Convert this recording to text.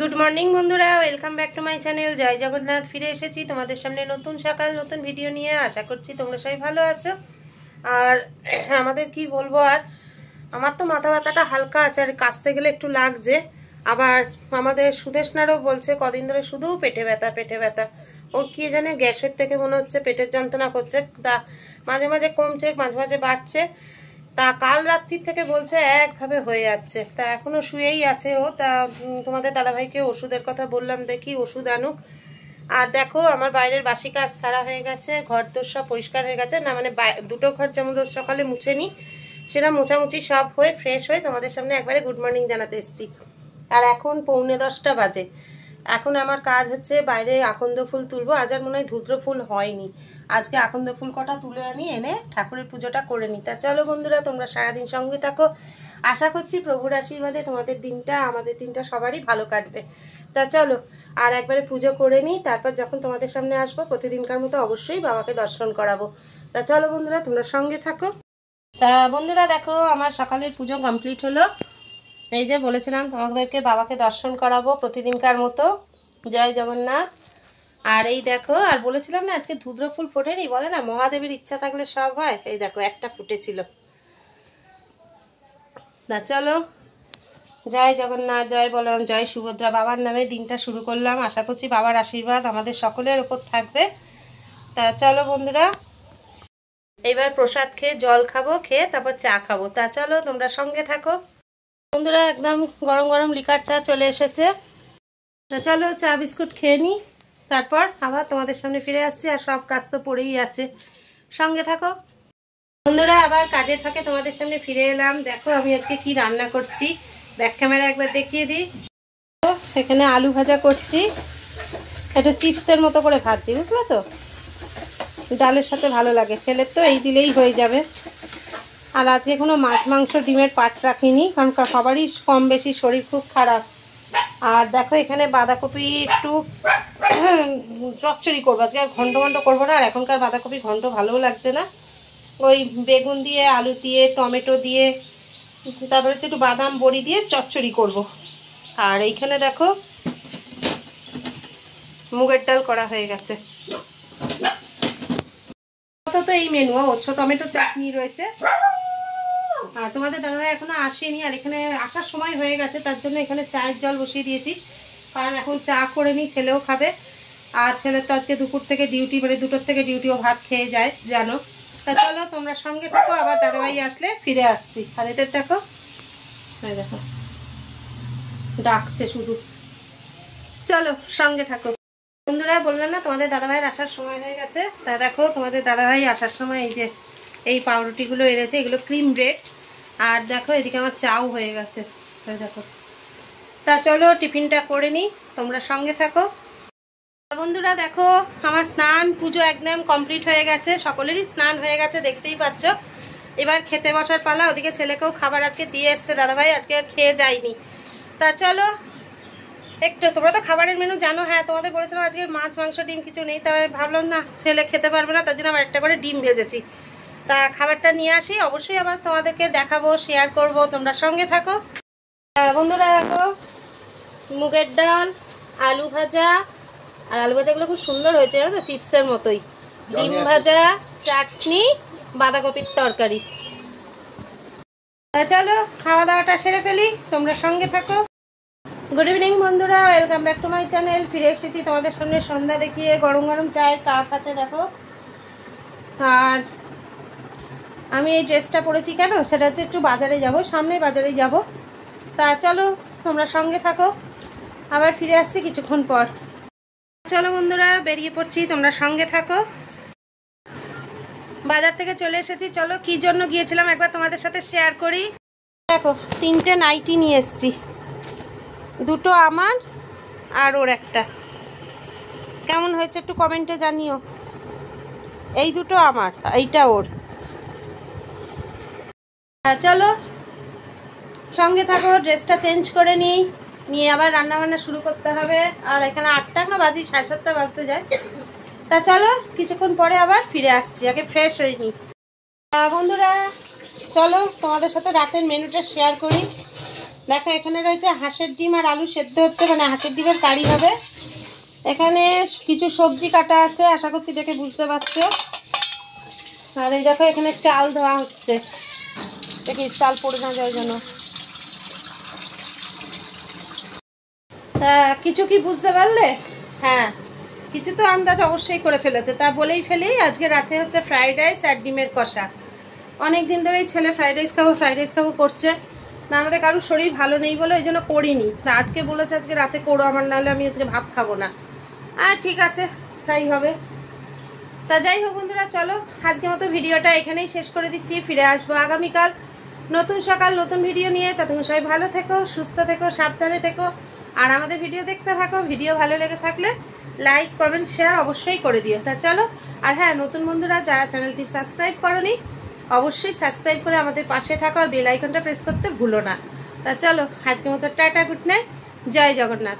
Good morning বন্ধুরা, welcome back to my channel জয় জগন্নাথ। ফিরে এসেছি তোমাদের সামনে নতুন সকাল নতুন ভিডিও নিয়ে। আশা করছি তোমরা সবাই ভালো আছো। আর আমাদের কি বলবো, আর আমার তো মাথা ব্যথাটা হালকা আছে, আর কাশতে গেলে একটু লাগছে। আবার আমাদের সুদেশনারও বলছে কদিন ধরে শুধু পেটে ব্যথা পেটে ব্যথা। ওর কি জানে গ্যাসের থেকে মনে হচ্ছে পেটের যন্ত্রণা করছে, তা মাঝে মাঝে কমছে মাঝে মাঝে বাড়ছে। তা কাল রাত্রির থেকে বলছে একভাবে হয়ে যাচ্ছে, তা এখনো শুয়েই আছে ও। তা তোমাদের দাদাভাইকে ওষুধের কথা বললাম, দেখি ওষুধ আনুক। আর দেখো আমার বাইরের বাসি কাজ সারা হয়ে গেছে, ঘর দোর সব পরিষ্কার হয়ে গেছে না, মানে দুটো ঘর যেমন রোজ সকালে মুছে নিই, সেটা মোছামুছি সব হয়ে ফ্রেশ হয়ে তোমাদের সামনে একবারে গুড মর্নিং জানাতে এসেছি। আর এখন 9:45 বাজে। এখন আমার কাজ হচ্ছে বাইরে আকন্দ ফুল তুলবো। আজ আর মনে হয় ধুদ্র ফুল হয়নি, আজকে আকন্দ ফুল কটা তুলে আনি, এনে ঠাকুরের পুজোটা করে নিই। তা চলো বন্ধুরা, তোমরা সারাদিন সঙ্গে থাকো। আশা করছি প্রভুর আশীর্বাদে তোমাদের দিনটা আমাদের দিনটা সবারই ভালো কাটবে। তা চলো আর একবারে পুজো করে নিই, তারপর যখন তোমাদের সামনে আসবো প্রতিদিনকার মতো অবশ্যই বাবাকে দর্শন করাবো। তা চলো বন্ধুরা, তোমরা সঙ্গে থাকো। তা বন্ধুরা দেখো, আমার সকালের পুজো কমপ্লিট হলো। এই যে বলেছিলাম তোমাদেরকে বাবাকে দর্শন করাবো প্রতিদিনকার মতো, জয় জগন্নাথ। আর এই দেখো, আর বলেছিলাম না আজকে ধুদ্র ফুল ফোটেনি, বলে না মহাদেবের ইচ্ছা থাকলে সব হয়। এই দেখো একটা ফুটেছিল। তা চলো, জয় জগন্নাথ, জয় বলরাম, জয় সুভদ্রা। বাবার নামে দিনটা শুরু করলাম, আশা করছি বাবার আশীর্বাদ আমাদের সকলের ওপর থাকবে। তা চলো বন্ধুরা, এইবার প্রসাদ খেয়ে জল খাবো, খেয়ে তারপর চা খাবো। তা চলো তোমরা সঙ্গে থাকো বন্ধুরা। একদম গরম গরম লিকার চা চলে এসেছে। তা চলো চা বিস্কুট খেয়ে নিই, তারপর আবার তোমাদের সামনে ফিরে আসছি। আর সব কাজ তো পড়েই আছে, সঙ্গে থাকো বন্ধুরা। আবার কাজের ফাঁকে তোমাদের সামনে ফিরে এলাম। দেখো আমি আজকে কি রান্না করছি, ব্যাক ক্যামেরা একবার দেখিয়ে দিই। এখানে আলু ভাজা করছি, এটা চিপসের মতো করে ভাজছি, বুঝলে তো, ডালের সাথে ভালো লাগে ছেলের, তো এই দিলেই হয়ে যাবে। আর আজকে কোনো মাছ মাংস ডিমের পাট রাখিনি, কারণ সবারই কম বেশি শরীর খুব খারাপ। আর দেখো এখানে বাঁধাকপি একটু চচ্চড়ি করবো আজকে, আর ঘন্ট ঘন্ট করবো না। আর এখনকার বাঁধাকপি ঘন্ট ভালোও লাগছে না, ওই বেগুন দিয়ে আলু দিয়ে টমেটো দিয়ে তারপরে হচ্ছে একটু বাদাম বড়ি দিয়ে চচ্চড়ি করব। আর এইখানে দেখো মুগের ডাল করা হয়ে গেছে। তো এই মেনু হচ্ছে টমেটো চাটনি রয়েছে। আর তোমাদের দাদাভাই এখনো আসেনি, আর এখানে আসার সময় হয়ে গেছে, তার জন্য এখানে চায়ের জল বসিয়ে দিয়েছি, কারণ এখন চা করে নিই, ছেলেও খাবে। আর ছেলের তো আজকে দুপুর থেকে ডিউটি, মানে 2টোর থেকে ডিউটিও ভাত খেয়ে যায় জানো। তা চলো তোমরা সঙ্গে থাকো, আবার দাদাভাই আসলে ফিরে আসছি। আর এদের দেখো, দেখো ডাকছে শুধু, চলো সঙ্গে থাকো বন্ধুরা। বললাম না তোমাদের দাদাভাইয়ের আসার সময় হয়ে গেছে। তা দেখো তোমাদের দাদাভাই আসার সময় এই যে এই পাউরুটিগুলো এনেছে, এগুলো ক্রিম ব্রেড। আর দেখো এদিকে আমার চাও হয়ে গেছে, দেখো। তা চলো টিফিনটা করে নিই, তোমরা সঙ্গে থাকো বন্ধুরা। দেখো আমার স্নান পুজো একদম কমপ্লিট হয়ে গেছে, সকলেরই স্নান হয়ে গেছে দেখতেই পাচ্ছ। এবার খেতে বসার পালা। ওদিকে ছেলেকেও খাবার আজকে দিয়ে এসছে দাদাভাই, আজকে আর খেয়ে যায়নি। তা চলো একটু, তোমরা তো খাবারের মেনু জানো। হ্যাঁ তোমাদের বলেছিলাম আজকে মাছ মাংস ডিম কিছু নেই, তবে ভাবলাম না ছেলে খেতে পারবে না, তার জন্য আবার একটা করে ডিম ভেজেছি। তা খাবারটা নিয়ে আসি, অবশ্যই আবার তোমাদেরকে দেখাবো, শেয়ার করব, তোমরা সঙ্গে থাকো বন্ধুরা। দেখো মুগের ডাল, আলু ভাজা, আর আলু ভাজাগুলো খুব সুন্দর হয়েছে জানো তো, চিপসের মতোই। ডিম ভাজা, চাটনি, বাঁধাকপির তরকারি। চলো খাওয়া দাওয়াটা সেরে ফেলি, তোমরা সঙ্গে থাকো। গুড ইভিনিং বন্ধুরা, welcome back to my channel. ফিরে এসেছি তোমাদের সামনে সন্ধ্যা দেখিয়ে, গরম গরম চায়ের কাপ হাতে দেখো। আর আমি এই ড্রেসটা পরেছি কেন, সেটা হচ্ছে একটু বাজারে যাব, সামনে বাজারে যাব। তা চলো তোমরা সঙ্গে থাকো, আবার ফিরে আসছি কিছুক্ষণ পর। চলো বন্ধুরা বেরিয়ে পড়ছি, তোমরা সঙ্গে থাকো। বাজার থেকে চলে এসেছি, চলো কি জন্য গিয়েছিলাম একবার তোমাদের সাথে শেয়ার করি। দেখো 3টে নাইটি নিয়ে এসেছি, 2টো আমার আর ওর একটা। কেমন হয়েছে একটু কমেন্টে জানিও। এই 2টো আমার, এইটা ওর। চলো সঙ্গে থাকো, ড্রেসটা চেঞ্জ করে নিয়ে আবার রান্না বান্না শুরু করতে হবে। আর এখানে 8টা না বাজি, 7:30 বাজতে যায়। তা চলো কিছুক্ষণ পরে আবার ফিরে আসছি, আগে ফ্রেশ হয়ে নি বন্ধুরা। চলো তোমাদের সাথে রাতের মেনুটা শেয়ার করি। দেখো এখানে রয়েছে হাঁসের ডিম আর আলু সেদ্ধ হচ্ছে, মানে হাঁসের ডিমের কারি হবে। এখানে কিছু সবজি কাটা আছে, আশা করছি দেখে বুঝতে পারছো। আর এই দেখো এখানে চাল ধোয়া হচ্ছে, দেখি চাল পড়ে না যায় যেন। তা কিছু কি বুঝতে পারলে? হ্যাঁ, কিছু তো আন্দাজ অবশ্যই করে ফেলেছে। তা বলেই ফেলি, আজকে রাতে হচ্ছে ফ্রাইড রাইস আর ডিমের কষা। অনেক দিন ধরেই ছেলে ফ্রাইড রাইস খাবো করছে না, আমাদের কারোর শরীর ভালো নেই বলে ওই জন্য করিনি। তা আজকে বলেছে আজকে রাতে করো, আমার নাহলে আমি আজকে ভাত খাবো না। আর ঠিক আছে, তাই হবে। তা যাই হোক বন্ধুরা, চলো আজকের মতো ভিডিওটা এখানেই শেষ করে দিচ্ছি। ফিরে আসবো আগামীকাল নতুন সকাল নতুন ভিডিও নিয়ে। তা তুমি সবাই ভালো থেকো, সুস্থ থেকো, সাবধানে থেকো, আর আমাদের ভিডিও দেখতে থাকো। ভিডিও ভালো লেগে থাকলে লাইক কমেন্ট শেয়ার অবশ্যই করে দিও। তা চলো, আর হ্যাঁ, নতুন বন্ধুরা যারা চ্যানেলটি সাবস্ক্রাইব করোনি অবশ্যই সাবস্ক্রাইব করে আমাদের পাশে থাকো, আর বেল আইকনটা প্রেস করতে ভুলো না। তা চলো আজকের মতো টাটা, গুড নাইট, জয় জগন্নাথ।